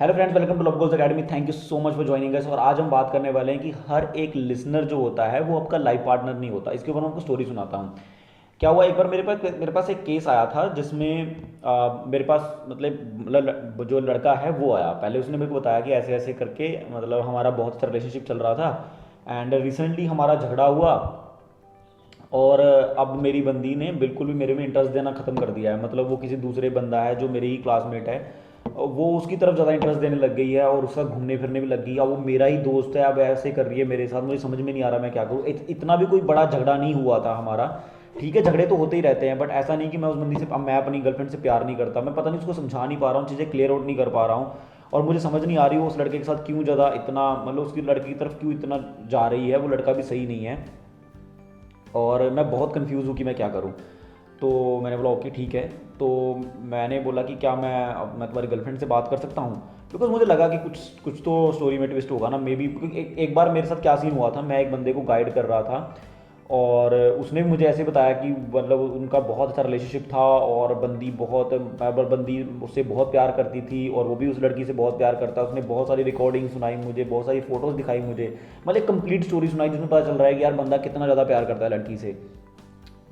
Hello friends, welcome to love goals academy. Thank you so much for joining us. और आज हम बात करने वाले हैं कि हर एक लिसनर जो होता है वो आपका लाइफ पार्टनर नहीं होता। इसके ऊपर मैं आपको स्टोरी सुनाता हूँ। क्या हुआ, एक बार मेरे पास एक केस आया था जिसमें मेरे पास मतलब जो लड़का है वो आया। पहले उसने मेरे को बताया कि ऐसे ऐसे करके मतलब हमारा बहुत अच्छा रिलेशनशिप चल रहा था एंड रिसेंटली हमारा झगड़ा हुआ। और अब मेरी बंदी ने बिल्कुल भी मेरे में इंटरेस्ट देना ख़त्म कर दिया है। मतलब वो किसी दूसरे बंदा है जो मेरे ही क्लासमेट है, वो उसकी तरफ ज़्यादा इंटरेस्ट देने लग गई है और उसका घूमने फिरने भी लग गई है। अब वो मेरा ही दोस्त है, अब ऐसे कर रही है मेरे साथ। मुझे समझ में नहीं आ रहा मैं क्या करूँ। इतना भी कोई बड़ा झगड़ा नहीं हुआ था हमारा। ठीक है, झगड़े तो होते ही रहते हैं, बट ऐसा नहीं कि मैं उस बंदी से, अब मैं अपनी गर्लफ्रेंड से प्यार नहीं करता। मैं पता नहीं उसको समझा नहीं पा रहा हूँ, चीज़ें क्लियर आउट नहीं कर पा रहा हूँ। और मुझे समझ नहीं आ रही वो उस लड़के के साथ क्यों ज़्यादा इतना, मतलब उसकी लड़के की तरफ क्यों इतना जा रही है। वो लड़का भी सही नहीं है और मैं बहुत कंफ्यूज हूँ कि मैं क्या करूँ। तो मैंने बोला ओके ठीक है। तो मैंने बोला कि क्या मैं तुम्हारी गर्लफ्रेंड से बात कर सकता हूँ, बिकॉज मुझे लगा कि कुछ कुछ तो स्टोरी में ट्विस्ट होगा ना मे बी। एक बार मेरे साथ क्या सीन हुआ था, मैं एक बंदे को गाइड कर रहा था और उसने भी मुझे ऐसे बताया कि मतलब उनका बहुत अच्छा रिलेशनशिप था और बंदी उससे बहुत प्यार करती थी और वो भी उस लड़की से बहुत प्यार करता। उसने बहुत सारी रिकॉर्डिंग सुनाई मुझे, बहुत सारी फोटोज़ दिखाई मुझे, मतलब कंप्लीट स्टोरी सुनाई जिसमें पता चल रहा है कि यार बंदा कितना ज़्यादा प्यार करता है लड़की से।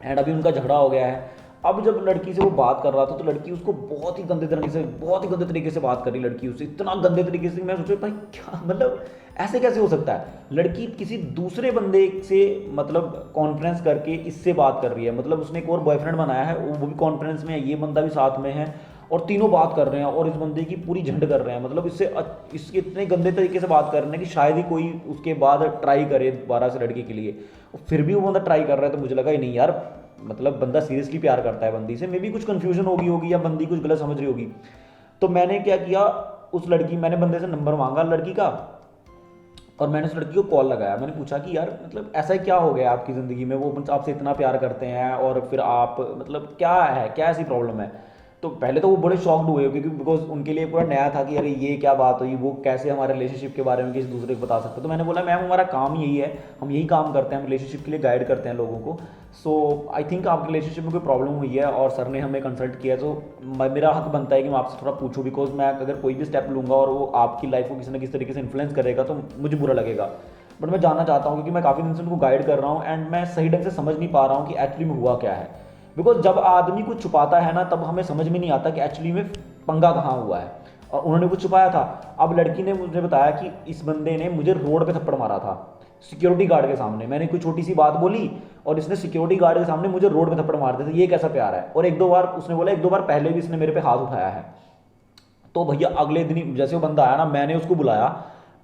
एंड अभी उनका झगड़ा हो गया है। अब जब लड़की से वो बात कर रहा था तो लड़की उसको बहुत ही गंदे तरीके से बात करी। लड़की उससे इतना गंदे तरीके से, मैं सोच रहा भाई क्या मतलब ऐसे कैसे हो सकता है। लड़की किसी दूसरे बंदे से मतलब कॉन्फ्रेंस करके इससे बात कर रही है। मतलब उसने एक और बॉयफ्रेंड बनाया है, वो भी कॉन्फ्रेंस में है, ये बंदा भी साथ में है और तीनों बात कर रहे हैं और इस बंदे की पूरी झंड कर रहे हैं। मतलब इसके इतने गंदे तरीके से बात कर रहे हैं कि शायद ही कोई उसके बाद ट्राई करे दोबारा से लड़के के लिए। और फिर भी वो बंदा ट्राई कर रहा है तो मुझे लगा ही नहीं यार, मतलब बंदा सीरियसली प्यार करता है बंदी से। मे भी कुछ कन्फ्यूजन होगी या बंदी कुछ गलत समझ रही होगी। तो मैंने क्या किया, मैंने बंदे से नंबर मांगा लड़की का और मैंने उस लड़की को कॉल लगाया। मैंने पूछा कि यार मतलब ऐसा क्या हो गया आपकी ज़िंदगी में, वो आपसे इतना प्यार करते हैं और फिर आप मतलब क्या है, क्या ऐसी प्रॉब्लम है। तो पहले तो वो बड़े शॉक्ड हुए क्योंकि बिकॉज उनके लिए पूरा नया था कि अरे ये क्या बात हुई, वो कैसे हमारे रिलेशनशिप के बारे में किसी दूसरे को बता सकते। तो मैंने बोला मैम हमारा काम यही है, हम यही काम करते हैं, हम रिलेशनशिप के लिए गाइड करते हैं लोगों को। सो आई थिंक आपके रिलेशनशिप में कोई प्रॉब्लम हुई है और सर ने हमें कंसल्ट किया। तो मेरा हक बनता है कि मैं आपसे थोड़ा पूछूं, बिकॉज मैं अगर कोई भी स्टेप लूँगा और वो आपकी लाइफ को किसी ना किसी तरीके से इन्फ्लुएंस करेगा तो मुझे बुरा लगेगा। बट मैं जानना चाहता हूँ क्योंकि मैं काफ़ी दिन से उनको गाइड कर रहा हूँ एंड मैं सही ढंग से समझ नहीं पा रहा हूँ कि एक्चुअली में हुआ क्या है। बिकॉज जब आदमी कुछ छुपाता है ना तब हमें समझ में नहीं आता कि एक्चुअली में पंगा कहाँ हुआ है। और उन्होंने कुछ छुपाया था। अब लड़की ने मुझे बताया कि इस बंदे ने मुझे रोड पे थप्पड़ मारा था, सिक्योरिटी गार्ड के सामने। मैंने कोई छोटी सी बात बोली और इसने सिक्योरिटी गार्ड के सामने मुझे रोड पे थप्पड़ मार दिया था। ये कैसा प्यार है। और एक दो बार उसने बोला, एक दो बार पहले भी इसने मेरे पे हाथ उठाया है। तो भैया अगले दिन जैसे वो बंदा आया ना, मैंने उसको बुलाया,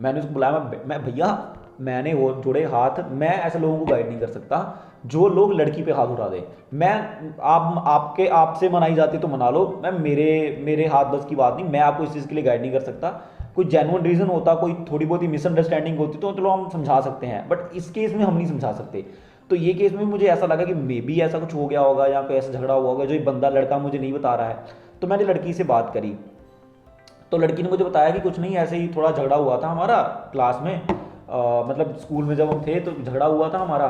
मैं भैया मैंने वो जुड़े हाथ, मैं ऐसे लोगों को गाइड नहीं कर सकता जो लोग लड़की पे हाथ उठा दे। मैं आपसे मनाई जाती तो मना लो, मैं मेरे मेरे हाथ बस की बात नहीं, मैं आपको इस चीज़ के लिए गाइड नहीं कर सकता। कोई जेन्युइन रीज़न होता, कोई थोड़ी बहुत ही मिसअंडरस्टैंडिंग होती तो चलो हम समझा सकते हैं, बट इस केस में हम नहीं समझा सकते। तो ये केस में मुझे ऐसा लगा कि मे बी ऐसा कुछ हो गया होगा या कोई ऐसा झगड़ा हुआ होगा जो ये बंदा लड़का मुझे नहीं बता रहा है। तो मैंने लड़की से बात करी तो लड़की ने मुझे बताया कि कुछ नहीं, ऐसे ही थोड़ा झगड़ा हुआ था हमारा क्लास में, मतलब स्कूल में जब हम थे तो झगड़ा हुआ था हमारा।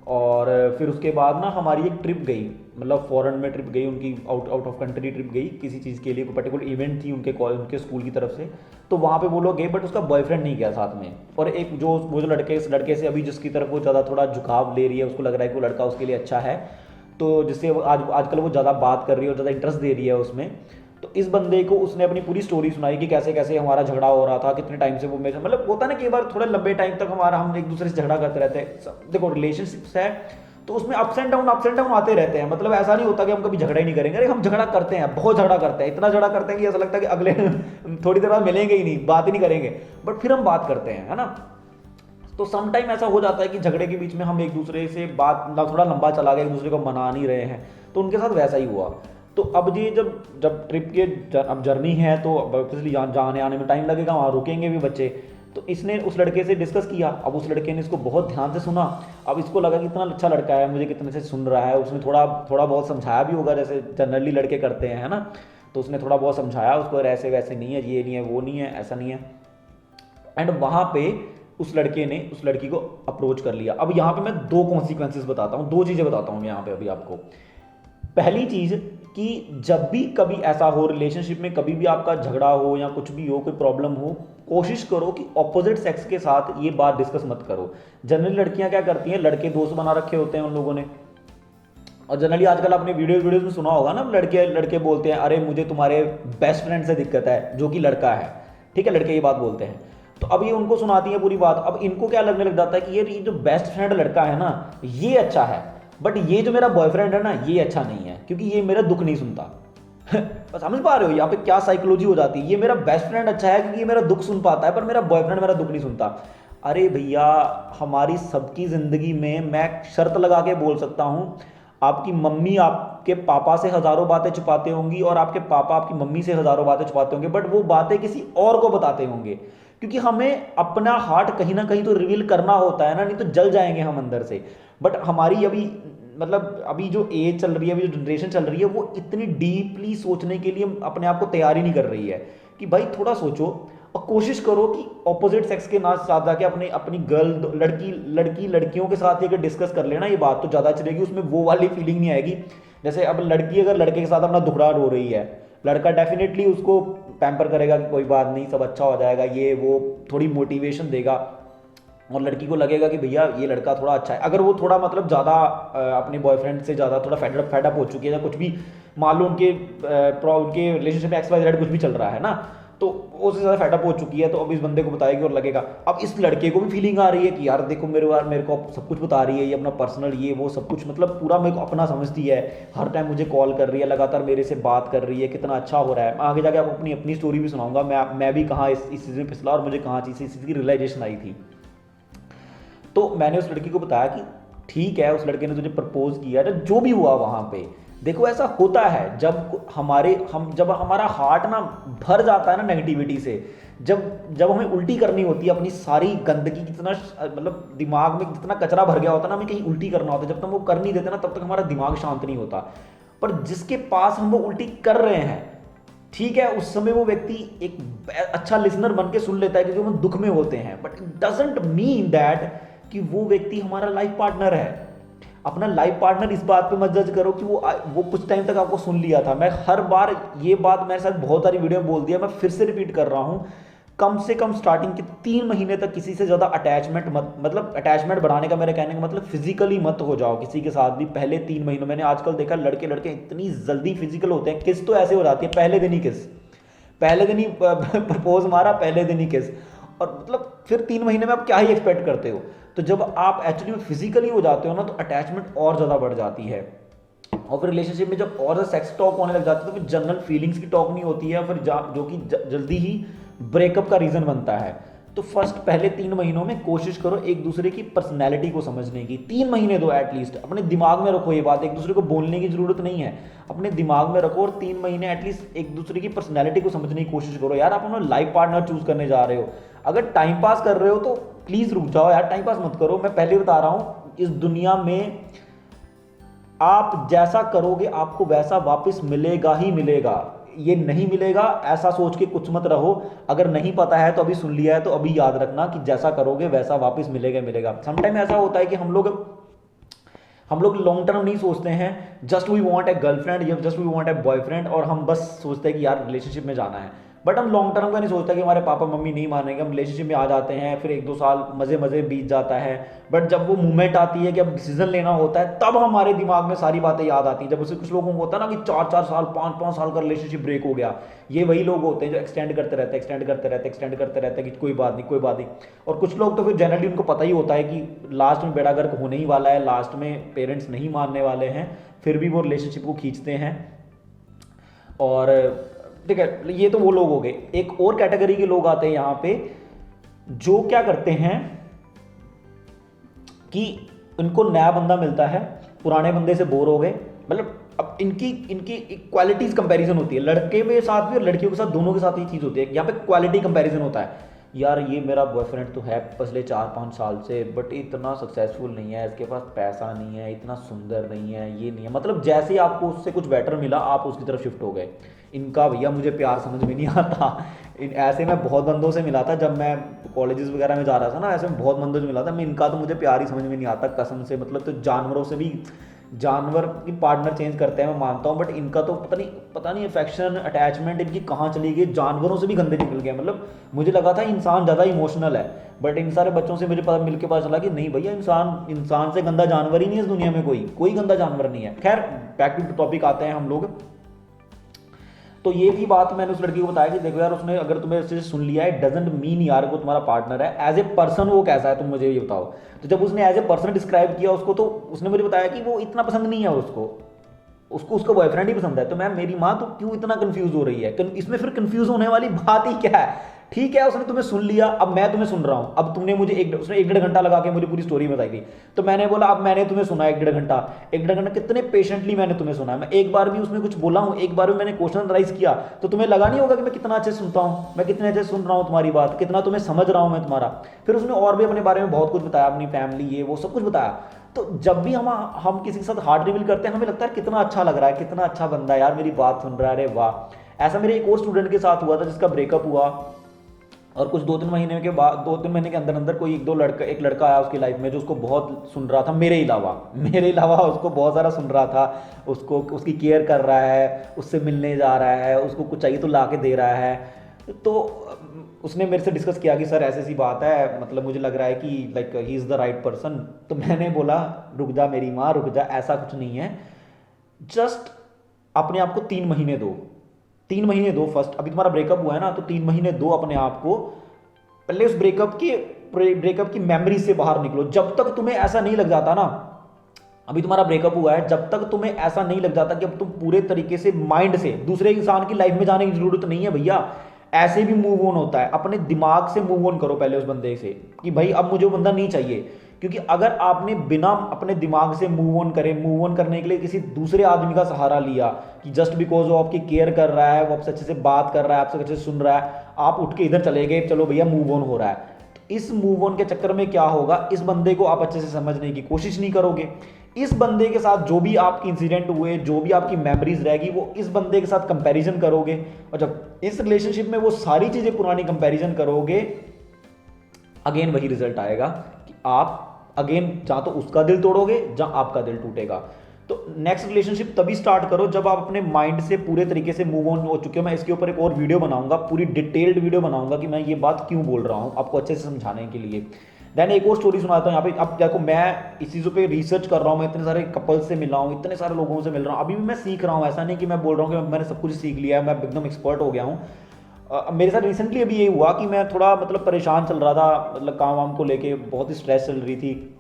और फिर उसके बाद ना हमारी एक ट्रिप गई, मतलब फॉरेन में ट्रिप गई उनकी, out out of country trip गई किसी चीज़ के लिए, कोई पर्टिकुलर इवेंट थी उनके स्कूल की तरफ से। तो वहाँ पे वो लोग गए बट उसका बॉयफ्रेंड नहीं गया साथ में। और एक जो वो जो लड़के से अभी जिसकी तरफ वो ज़्यादा थोड़ा झुकाव ले रही है, उसको लग रहा है कि वो लड़का उसके लिए अच्छा है, तो जिससे आजकल वो ज़्यादा बात कर रही है और ज़्यादा इंटरेस्ट दे रही है उसमें। तो इस बंदे को उसने अपनी पूरी स्टोरी सुनाई कि कैसे कैसे हमारा झगड़ा हो रहा था, कितने टाइम से वो मेरे, मतलब होता है ना कि एक बार थोड़े लंबे टाइम तक हम एक दूसरे से झगड़ा करते रहते हैं। देखो रिलेशनशिप्स है तो उसमें अप्स एंड डाउन आते रहते हैं। मतलब ऐसा नहीं होता कि हम कभी झगड़ा ही नहीं करेंगे। अरे हम झगड़ा करते हैं, बहुत झगड़ा करते हैं, इतना झगड़ा करते हैं कि ऐसा लगता है कि अगले थोड़ी देर बाद मिलेंगे ही नहीं, बात ही नहीं करेंगे, बट फिर हम बात करते हैं, है ना। तो सम टाइम ऐसा हो जाता है कि झगड़े के बीच में हम एक दूसरे से बात ना, थोड़ा लंबा चला गया, एक दूसरे को मना नहीं रहे हैं। तो उनके साथ वैसा ही हुआ। तो अब ये जब जब ट्रिप के अब जर्नी है तो ऑब्वियसली जाने आने में टाइम लगेगा, वहाँ रुकेंगे भी बच्चे। तो इसने उस लड़के से डिस्कस किया। अब उस लड़के ने इसको बहुत ध्यान से सुना। अब इसको लगा कि इतना अच्छा लड़का है, मुझे कितने से सुन रहा है। उसने थोड़ा थोड़ा बहुत समझाया भी होगा जैसे जनरली लड़के करते हैं, है ना। तो उसने थोड़ा बहुत समझाया उसको, ऐसे वैसे नहीं है, ये नहीं है, वो नहीं है, ऐसा नहीं है। एंड वहाँ पे उस लड़के ने उस लड़की को अप्रोच कर लिया। अब यहाँ पे मैं दो कॉन्सिक्वेंसेस बताता हूँ, दो चीज़ें बताता हूँ यहाँ पे अभी आपको। पहली चीज़ कि जब भी कभी ऐसा हो रिलेशनशिप में, कभी भी आपका झगड़ा हो या कुछ भी हो, कोई प्रॉब्लम हो, कोशिश करो कि ऑपोजिट सेक्स के साथ ये बात डिस्कस मत करो। जनरली लड़कियां क्या करती हैं, लड़के दोस्त बना रखे होते हैं उन लोगों ने, और जनरली आजकल आपने वीडियोस में सुना होगा ना, लड़के लड़के बोलते हैं अरे मुझे तुम्हारे बेस्ट फ्रेंड से दिक्कत है, जो कि लड़का है, ठीक है, लड़के ये बात बोलते हैं। तो अब ये उनको सुनाती है पूरी बात। अब इनको क्या लगने लग जाता है कि ये जो बेस्ट फ्रेंड लड़का है ना ये अच्छा है, बट ये जो मेरा बॉयफ्रेंड है ना ये अच्छा नहीं है, क्योंकि ये मेरा दुख नहीं सुनता। बस समझ पा रहे हो यहाँ पे क्या साइकोलॉजी हो जाती है। ये मेरा बेस्ट फ्रेंड अच्छा है क्योंकि ये मेरा दुख सुन पाता है, पर मेरा बॉयफ्रेंड मेरा दुख नहीं सुनता। अरे भैया, हमारी सबकी जिंदगी में मैं शर्त लगा के बोल सकता हूँ, आपकी मम्मी आपके पापा से हजारों बातें छुपाते होंगी और आपके पापा आपकी मम्मी से हजारों बातें छुपाते होंगे, बट वो बातें किसी और को बताते होंगे, क्योंकि हमें अपना हार्ट कहीं ना कहीं तो रिवील करना होता है ना, नहीं तो जल जाएंगे हम अंदर से। बट हमारी अभी मतलब अभी जो एज चल रही है, अभी जो जनरेशन चल रही है, वो इतनी डीपली सोचने के लिए अपने आप को तैयार ही नहीं कर रही है कि भाई थोड़ा सोचो और कोशिश करो कि ऑपोजिट सेक्स के साथ जाके अपने अपनी गर्ल लड़कियों के साथ ही अगर डिस्कस कर लेना ये बात, तो ज़्यादा चलेगी, उसमें वो वाली फीलिंग नहीं आएगी। जैसे अब लड़की अगर लड़के के साथ अपना दुखड़ा रो रही है, लड़का डेफिनेटली उसको पैम्पर करेगा कि कोई बात नहीं, सब अच्छा हो जाएगा, ये वो थोड़ी मोटिवेशन देगा, और लड़की को लगेगा कि भैया ये लड़का थोड़ा अच्छा है। अगर वो थोड़ा मतलब ज़्यादा अपने बॉयफ्रेंड से ज़्यादा थोड़ा फेडअप हो चुकी है, या कुछ भी मान लो उनके रिलेशनशिप में XYZ कुछ भी चल रहा है ना, तो उससे ज़्यादा फेडअप हो चुकी है, तो अब इस बंदे को बताएगी और लगेगा। अब इस लड़के को भी फीलिंग आ रही है कि यार देखो मेरे को सब कुछ बता रही है, ये अपना पर्सनल ये वो सब कुछ मतलब पूरा मेरे को अपना समझती है, हर टाइम मुझे कॉल कर रही है, लगातार मेरे से बात कर रही है, कितना अच्छा हो रहा है। आगे जाके आपको अपनी अपनी स्टोरी भी सुनाऊंगा, मैं भी कहाँ इस चीज़ में फिसला और मुझे कहाँ इस चीज़ की रियलाइजेशन आई थी। तो मैंने उस लड़की को बताया कि ठीक है, उस लड़के ने तुझे प्रपोज किया, तो जो भी हुआ वहाँ पे, देखो ऐसा होता है जब जब हमारा हार्ट ना भर जाता है ना नेगेटिविटी से, जब जब हमें उल्टी करनी होती है अपनी सारी गंदगी, कितना मतलब दिमाग में जितना कचरा भर गया होता है ना, हमें कहीं उल्टी करना होता है, जब तक वो कर नहीं देते ना तब तक हमारा दिमाग शांत नहीं होता। पर जिसके पास हम वो उल्टी कर रहे हैं, ठीक है, उस समय वो व्यक्ति एक अच्छा लिसनर बन के सुन लेता है क्योंकि वो दुख में होते हैं, but it doesn't mean that कि वो व्यक्ति हमारा लाइफ पार्टनर है। अपना लाइफ पार्टनर इस बात पे मत जज करो कि वो कुछ टाइम तक आपको सुन लिया था। मैं हर बार ये बात मेरे साथ बहुत सारी वीडियो में बोल दिया, मैं फिर से रिपीट कर रहा हूँ, कम से कम स्टार्टिंग के 3 महीने तक किसी से ज़्यादा अटैचमेंट मत, मतलब अटैचमेंट बढ़ाने का मेरे कहने का मतलब फिजिकली मत हो जाओ किसी के साथ भी पहले 3 महीनों। मैंने आजकल देखा लड़के इतनी जल्दी फिजिकल होते हैं, किस तो ऐसे हो जाती है पहले दिन ही किस, पहले दिन ही प्रपोज मारा, पहले दिन ही किस, और मतलब फिर 3 महीने में आप क्या ही एक्सपेक्ट करते हो। तो जब आप एक्चुअली में फिजिकली हो जाते हो ना, तो अटैचमेंट और ज़्यादा बढ़ जाती है, और फिर रिलेशनशिप में जब और ज़्यादा सेक्स टॉक होने लग जाती है, तो फिर जनरल फीलिंग्स की टॉक नहीं होती है, फिर जो कि जल्दी ही ब्रेकअप का रीज़न बनता है। तो फर्स्ट पहले 3 महीनों में कोशिश करो एक दूसरे की पर्सनैलिटी को समझने की। 3 महीने दो एटलीस्ट, अपने दिमाग में रखो ये बात, एक दूसरे को बोलने की जरूरत नहीं है, अपने दिमाग में रखो, और 3 महीने एटलीस्ट एक दूसरे की पर्सनैलिटी को समझने की कोशिश करो। यार आप अपना लाइफ पार्टनर चूज करने जा रहे हो, अगर टाइम पास कर रहे हो तो प्लीज रुक जाओ यार, टाइम पास मत करो। मैं पहले बता रहा हूं, इस दुनिया में आप जैसा करोगे आपको वैसा वापस मिलेगा ही मिलेगा, ये नहीं मिलेगा ऐसा सोच के कुछ मत रहो। अगर नहीं पता है तो अभी सुन लिया है तो अभी याद रखना कि जैसा करोगे वैसा वापस मिलेगा मिलेगा। समटाइम ऐसा होता है कि हम लोग लॉन्ग टर्म नहीं सोचते हैं, just we want a girlfriend या just we want a boyfriend, और हम बस सोचते हैं कि यार रिलेशनशिप में जाना है, बट हम लॉन्ग टर्म का नहीं सोचते कि हमारे पापा मम्मी नहीं मानेंगे, हम रिलेशनशिप में आ जाते हैं, फिर 1-2 साल मज़े मज़े बीत जाता है, बट जब वो मूवमेंट आती है कि अब डिसीजन लेना होता है, तब हमारे दिमाग में सारी बातें याद आती हैं। जब उसे कुछ लोगों को होता है ना कि 4-4 साल 5-5 साल का रिलेशनशिप ब्रेक हो गया, ये वही लोग होते हैं जो एक्सटेंड करते रहते हैं कि कोई बात नहीं। और कुछ लोग तो फिर जनरली उनको पता ही होता है कि लास्ट में बेड़ा गर्क होने ही वाला है, लास्ट में पेरेंट्स नहीं मानने वाले हैं, फिर भी वो रिलेशनशिप को खींचते हैं। और ठीक है, ये तो वो लोग हो गए। एक और कैटेगरी के लोग आते हैं यहाँ पे, जो क्या करते हैं कि इनको नया बंदा मिलता है, पुराने बंदे से बोर हो गए, मतलब अब इनकी क्वालिटीज कंपैरिजन होती है, लड़के के साथ भी और लड़कियों के साथ, दोनों के साथ ये चीज़ होती है। यहाँ पे क्वालिटी कंपैरिजन होता है, यार ये मेरा बॉयफ्रेंड तो है पिछले 4-5 साल से, बट इतना सक्सेसफुल नहीं है, इसके पास पैसा नहीं है, इतना सुंदर नहीं है, ये नहीं है, मतलब जैसे ही आपको उससे कुछ बेटर मिला आप उसकी तरफ शिफ्ट हो गए। इनका भैया मुझे प्यार समझ में नहीं आता। ऐसे मैं बहुत बंदों से मिला था जब मैं कॉलेजेस वगैरह में जा रहा था ना, ऐसे में बहुत बंदों से मिला था मैं, इनका तो मुझे प्यार ही समझ में नहीं आता कसम से, मतलब तो जानवरों से भी जानवर की पार्टनर चेंज करते हैं मैं मानता हूँ, बट इनका तो पता नहीं अफेक्शन अटैचमेंट इनकी कहाँ चली गई, जानवरों से भी गंदे निकल गए। मतलब मुझे लगा था इंसान ज़्यादा इमोशनल है, बट इन सारे बच्चों से मुझे पता मिल के पता चला कि नहीं भैया, इंसान से गंदा जानवर ही नहीं है इस दुनिया में, कोई गंदा जानवर नहीं है। खैर बैक टू टॉपिक आते हैं हम लोग। तो ये भी बात मैंने उस लड़की को बताया कि देखो यार, उसने अगर तुम्हें अच्छे से सुन लिया है, डजंट मीन यार वो तुम्हारा पार्टनर है। एज ए पर्सन वो कैसा है तुम मुझे ये बताओ। तो जब उसने एज ए पर्सन डिस्क्राइब किया उसको, तो उसने मुझे बताया कि वो इतना पसंद नहीं है उसको, उसका बॉयफ्रेंड ही पसंद है। तो मैम मेरी माँ तो क्यों इतना कंफ्यूज हो रही है, इसमें फिर कंफ्यूज होने वाली बात ही क्या है। ठीक है उसने तुम्हें सुन लिया, अब मैं तुम्हें सुन रहा हूं। अब तुमने मुझे उसने 1-1.5 घंटा लगा के मुझे पूरी स्टोरी बताई थी, तो मैंने बोला अब मैंने तुम्हें सुना 1-1.5 घंटा कितने पेशेंटली मैंने तुम्हें सुना है। मैं एक बार भी उसमें कुछ बोला हूं, एक बार भी मैंने क्वेश्चन राइज किया, तो तुम्हें लगा नहीं होगा कि मैं कितना अच्छे सुनता हूं, मैं कितने अच्छे सुन रहा हूं तुम्हारी बात, कितना तुम्हें समझ रहा हूं मैं तुम्हारा। फिर उसने और भी अपने बारे में बहुत कुछ बताया, अपनी फैमिली ये वो सब कुछ बताया। तो जब भी हम किसी के साथ हार्ट रिवील करते हैं, हमें लगता है कितना अच्छा लग रहा है, कितना अच्छा बंदा है यार, मेरी बात सुन रहा है, अरे वाह। ऐसा मेरे एक और स्टूडेंट के साथ हुआ था जिसका ब्रेकअप हुआ, और कुछ 2-3 महीने के बाद, 2-3 महीने के अंदर अंदर कोई एक लड़का आया उसकी लाइफ में जो उसको बहुत सुन रहा था, मेरे अलावा उसको बहुत सारा सुन रहा था, उसको उसकी केयर कर रहा है, उससे मिलने जा रहा है, उसको कुछ चाहिए तो ला के दे रहा है। तो उसने मेरे से डिस्कस किया कि सर ऐसी सी बात है, मतलब मुझे लग रहा है कि like he is the right person. तो मैंने बोला रुक जा मेरी माँ, रुक जा, ऐसा कुछ नहीं है। जस्ट अपने आप को 3 महीने दो, 3 महीने दो। फर्स्ट अभी तुम्हारा ब्रेकअप हुआ है ना, तो 3 महीने दो अपने आप को। पहले उस ब्रेकअप की मेमोरी से बाहर निकलो। जब तक तुम्हें ऐसा नहीं लग जाता ना, अभी तुम्हारा ब्रेकअप हुआ है, जब तक तुम्हें ऐसा नहीं लग जाता कि अब तुम पूरे तरीके से माइंड से दूसरे इंसान की लाइफ में जाने की जरूरत नहीं है भैया, ऐसे भी मूव ऑन होता है। अपने दिमाग से मूव ऑन करो पहले उस बंदे से, कि भाई अब मुझे वो बंदा नहीं चाहिए। क्योंकि अगर आपने बिना अपने दिमाग से मूव ऑन करने के लिए किसी दूसरे आदमी का सहारा लिया, कि जस्ट बिकॉज वो आपकी केयर कर रहा है, वो आपसे अच्छे से बात कर रहा है, आपसे अच्छे से सुन रहा है, आप उठ के इधर चले गए, चलो भैया मूव ऑन हो रहा है। इस मूव ऑन के चक्कर में क्या होगा, इस बंदे को आप अच्छे से समझने की कोशिश नहीं करोगे। इस बंदे के साथ जो भी आपकी इंसिडेंट हुए, जो भी आपकी मेमोरीज रहेगी, वो इस बंदे के साथ कंपैरिजन करोगे। और जब इस रिलेशनशिप में वो सारी चीजें पुरानी कंपैरिजन करोगे, अगेन वही रिजल्ट आएगा कि आप अगेन जहां तो उसका दिल तोड़ोगे, जहां आपका दिल टूटेगा। तो नेक्स्ट रिलेशनशिप तभी स्टार्ट करो जब आप अपने माइंड से पूरे तरीके से मूव ऑन हो चुके हो। मैं इसके ऊपर एक और वीडियो बनाऊंगा, पूरी डिटेल्ड वीडियो बनाऊंगा कि मैं ये बात क्यों बोल रहा हूं, आपको अच्छे से समझाने के लिए। देन एक और स्टोरी सुनाता हूँ यहाँ पे। अब देखो मैं इस चीज़ों पे रिसर्च कर रहा हूँ, मैं इतने सारे कपल्स से मिला हूँ, इतने सारे लोगों से मिल रहा हूँ, अभी भी मैं सीख रहा हूँ। ऐसा नहीं कि मैं बोल रहा हूँ कि मैंने सब कुछ सीख लिया है, मैं एकदम एक्सपर्ट हो गया हूँ। मेरे साथ रिसेंटली अभी ये हुआ कि मैं थोड़ा मतलब परेशान चल रहा था, मतलब काम वाम को लेके बहुत ही स्ट्रेस चल रही थी।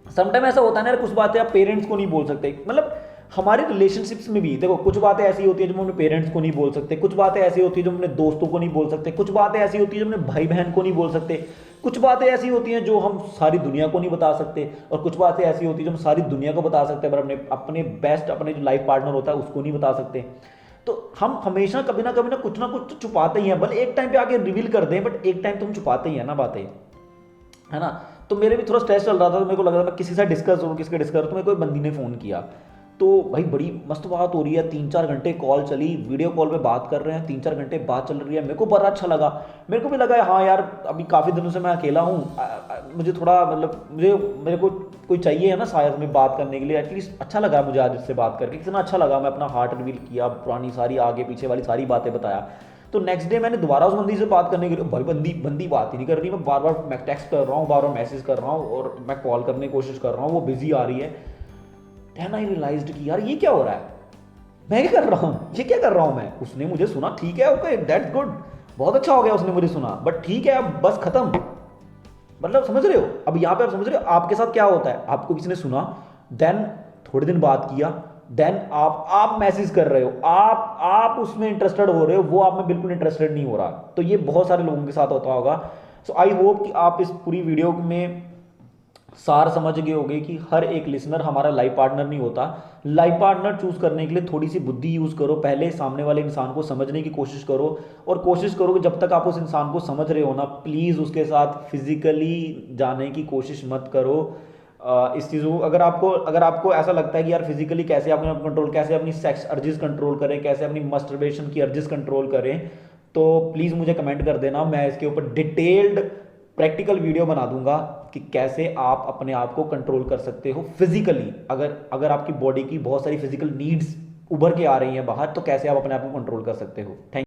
समटाइम ऐसा होता है ना यार, कुछ बातें आप पेरेंट्स को नहीं बोल सकते। मतलब हमारे रिलेशनशिप्स में भी देखो, कुछ बातें ऐसी होती है जो हम अपने पेरेंट्स को नहीं बोल सकते, कुछ बातें ऐसी होती है जो हम अपने दोस्तों को नहीं बोल सकते, कुछ बातें ऐसी होती है जो अपने भाई बहन को नहीं बोल सकते, कुछ बातें ऐसी होती हैं जो हम सारी दुनिया को नहीं बता सकते, और कुछ बातें ऐसी होती है जो हम सारी दुनिया को बता सकते हैं, पर अपने बेस्ट अपने जो लाइफ पार्टनर होता है उसको नहीं बता सकते। तो हम हमेशा कभी ना कुछ ना कुछ छुपाते ही हैं, भले एक टाइम पे आके रिवील कर दें, बट एक टाइम तो हम छुपाते ही है ना बातें, है ना। तो मेरे भी थोड़ा स्ट्रेस चल रहा था, तो मेरे को लग रहा था मैं किसी से डिस्कस करूँ, तो मेरे को एक बंदी ने फ़ोन किया। तो भाई बड़ी मस्त बात हो रही है, 3-4 घंटे कॉल चली, वीडियो कॉल पे बात कर रहे हैं, 3-4 घंटे बात चल रही है। मेरे को बड़ा अच्छा लगा, मेरे को भी लगा हाँ यार अभी काफ़ी दिनों से मैं अकेला हूँ, मुझे थोड़ा मतलब मेरे को कोई चाहिए है ना शायद में बात करने के लिए। एटलीस्ट अच्छा लगा मुझे आज इससे बात करके, कितना अच्छा लगा। मैं अपना हार्ट रिवील किया, पुरानी सारी आगे पीछे वाली सारी बातें बताया। तो नेक्स्ट डे मैंने दोबारा उस बंदी से बात करने के लिए, भाई बंदी बात ही नहीं कर रही। मैं बार बार मैं टेक्स्ट कर रहा हूँ, बार बार मैसेज कर रहा हूँ, और मैं कॉल करने की कोशिश कर रहा हूँ, वो बिजी आ रही है। देन आई रियलाइज्ड कि यार ये क्या हो रहा है, मैं क्या कर रहा हूँ, ये क्या कर रहा हूँ मैं। उसने मुझे सुना, ठीक है, ओके दैट्स गुड, बहुत अच्छा हो गया उसने मुझे सुना, बट ठीक है अब बस खत्म। मतलब समझ रहे हो, अब यहाँ पे आप समझ रहे हो आपके साथ क्या होता है। आपको किसी ने सुना, देन थोड़े दिन बात किया, देन आप मैसेज कर रहे हो, आप उसमें इंटरेस्टेड हो रहे हो, वो आप में बिल्कुल इंटरेस्टेड नहीं हो रहा। तो ये बहुत सारे लोगों के साथ होता होगा। सो आई होप कि आप इस पूरी वीडियो में सार समझ गए होगे कि हर एक लिसनर हमारा लाइफ पार्टनर नहीं होता। लाइफ पार्टनर चूज करने के लिए थोड़ी सी बुद्धि यूज करो, पहले सामने वाले इंसान को समझने की कोशिश करो, और कोशिश करो कि जब तक आप उस इंसान को समझ रहे हो ना, प्लीज उसके साथ फिजिकली जाने की कोशिश मत करो। इस चीज़ों अगर आपको ऐसा लगता है कि यार फिजिकली कैसे अपने कंट्रोल, कैसे अपनी सेक्स अर्जिस कंट्रोल करें, कैसे अपनी मस्टरबेशन की अर्जिस कंट्रोल करें, तो प्लीज़ मुझे कमेंट कर देना। मैं इसके ऊपर डिटेल्ड प्रैक्टिकल वीडियो बना दूंगा कि कैसे आप अपने आप को कंट्रोल कर सकते हो फिजिकली। अगर अगर आपकी बॉडी की बहुत सारी फिजिकल नीड्स उभर के आ रही हैं बाहर, तो कैसे आप अपने आप को कंट्रोल कर सकते हो। थैंक